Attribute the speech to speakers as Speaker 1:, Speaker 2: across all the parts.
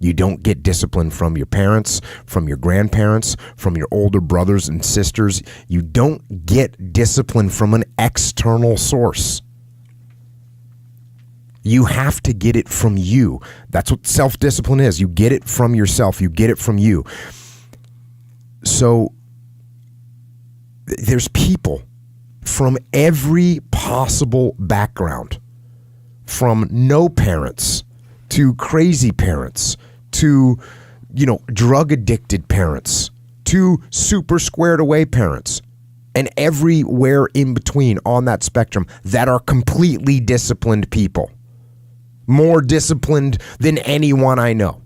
Speaker 1: You don't get discipline from your parents, from your grandparents, from your older brothers and sisters. You don't get discipline from an external source. You have to get it from you. That's what self-discipline is. You get it from yourself. You get it from you. So there's people from every possible background, from no parents to crazy parents to, drug addicted parents to super squared away parents, and everywhere in between on that spectrum that are completely disciplined people. More disciplined than anyone I know.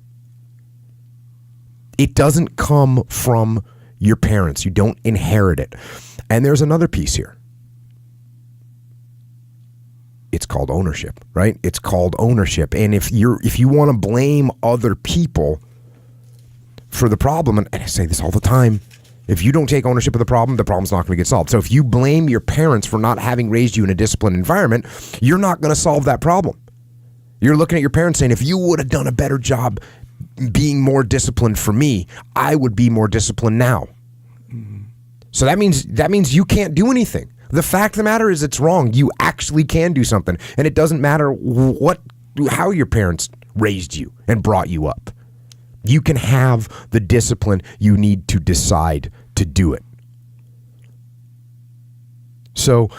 Speaker 1: It doesn't come from your parents. You don't inherit it. And there's another piece here. It's called ownership, right? It's called ownership. And if you want to blame other people for the problem, and I say this all the time, if you don't take ownership of the problem's not going to get solved. So if you blame your parents for not having raised you in a disciplined environment, you're not going to solve that problem. You're looking at your parents saying, if you would have done a better job being more disciplined for me, I would be more disciplined now. Mm-hmm. So that means you can't do anything. The fact of the matter is it's wrong. You actually can do something. And it doesn't matter how your parents raised you and brought you up. You can have the discipline you need to decide to do it. So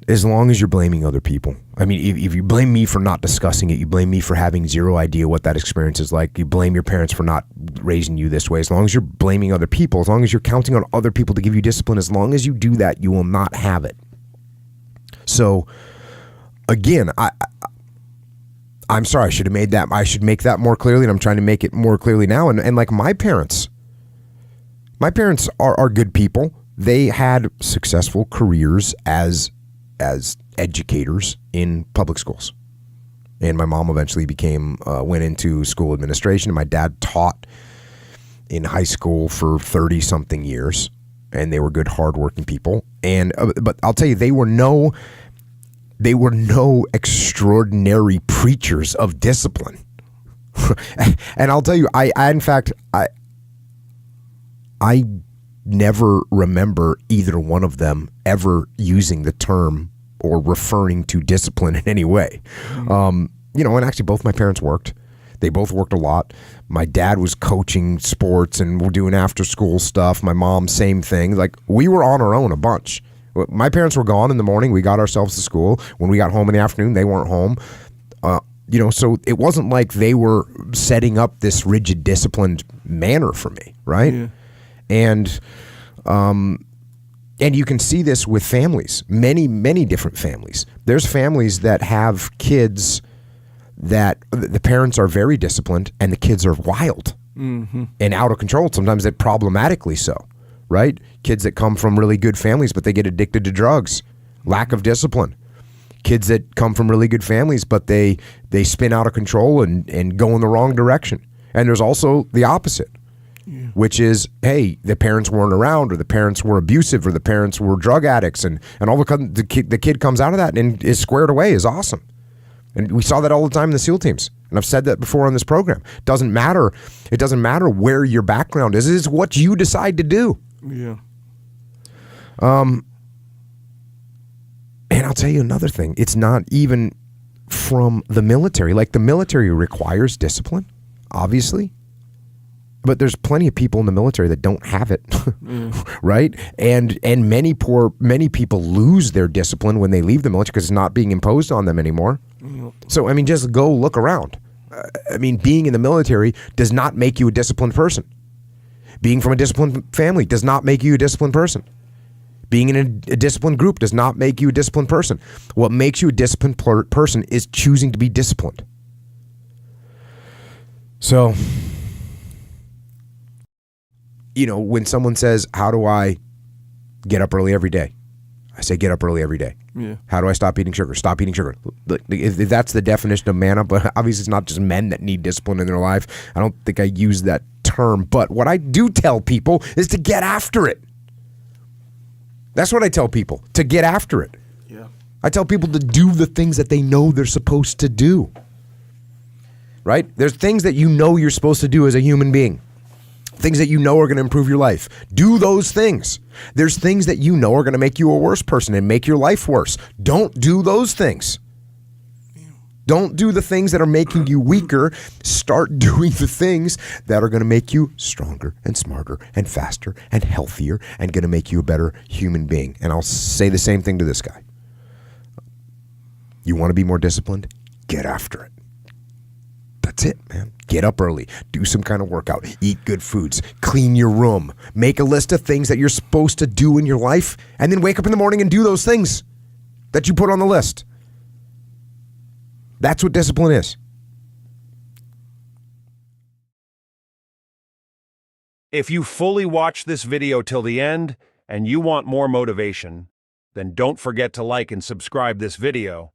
Speaker 1: as long as you're blaming other people, I mean, if you blame me for not discussing it, you blame me for having zero idea what that experience is like, you blame your parents for not raising you this way, as long as you're blaming other people, as long as you're counting on other people to give you discipline, as long as you do that, you will not have it. So again, I'm sorry, I should make that more clearly, and I'm trying to make it more clearly now. And like my parents are good people. They had successful careers as educators in public schools. And my mom eventually went into school administration. And my dad taught in high school for 30 something years, and they were good, hardworking people. And, but I'll tell you, they were no extraordinary preachers of discipline. And I'll tell you, I never remember either one of them ever using the term or referring to discipline in any way. And actually both my parents worked. They both worked a lot. My dad was coaching sports and we're doing after school stuff. My mom, same thing. Like, we were on our own a bunch. My parents were gone in the morning. We got ourselves to school. When we got home in the afternoon, they weren't home. So it wasn't like they were setting up this rigid, disciplined manner for me, right? Yeah. And you can see this with families, many, many different families. There's families that have kids that the parents are very disciplined and the kids are wild and out of control. Sometimes they're problematically so, right? Kids that come from really good families, but they get addicted to drugs, lack of discipline. Kids that come from really good families, but they spin out of control and go in the wrong direction. And there's also the opposite. Yeah. Which is, hey, the parents weren't around, or the parents were abusive, or the parents were drug addicts, and all of a sudden the kid comes out of that and is squared away, is awesome. And we saw that all the time in the SEAL teams. And I've said that before on this program. It doesn't matter where your background is. It's what you decide to do.
Speaker 2: Yeah.
Speaker 1: And I'll tell you another thing. It's not even from the military. Like, the military requires discipline, obviously. But there's plenty of people in the military that don't have it, right? And many people lose their discipline when they leave the military because it's not being imposed on them anymore. So, I mean, just go look around. Being in the military does not make you a disciplined person. Being from a disciplined family does not make you a disciplined person. Being in a disciplined group does not make you a disciplined person. What makes you a disciplined person is choosing to be disciplined. So, when someone says, how do I get up early every day? I say, get up early every day.
Speaker 2: Yeah.
Speaker 1: How do I stop eating sugar? Stop eating sugar. If that's the definition of man up, but obviously it's not just men that need discipline in their life. I don't think I use that term, but what I do tell people is to get after it. That's what I tell people, to get after it.
Speaker 2: Yeah.
Speaker 1: I tell people to do the things that they know they're supposed to do. right? There's things that you know you're supposed to do as a human being. Things that you know are going to improve your life. Do those things. There's things that you know are going to make you a worse person and make your life worse. Don't do those things. Don't do the things that are making you weaker. Start doing the things that are going to make you stronger and smarter and faster and healthier and going to make you a better human being. And I'll say the same thing to this guy. You want to be more disciplined? Get after it. That's it, man. Get up early, do some kind of workout, eat good foods, clean your room, make a list of things that you're supposed to do in your life, and then wake up in the morning and do those things that you put on the list. That's what discipline is.
Speaker 2: If you fully watched this video till the end and you want more motivation, then don't forget to like and subscribe this video.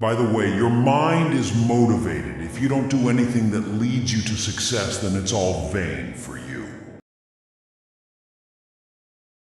Speaker 3: By the way, your mind is motivated. If you don't do anything that leads you to success, then it's all vain for you.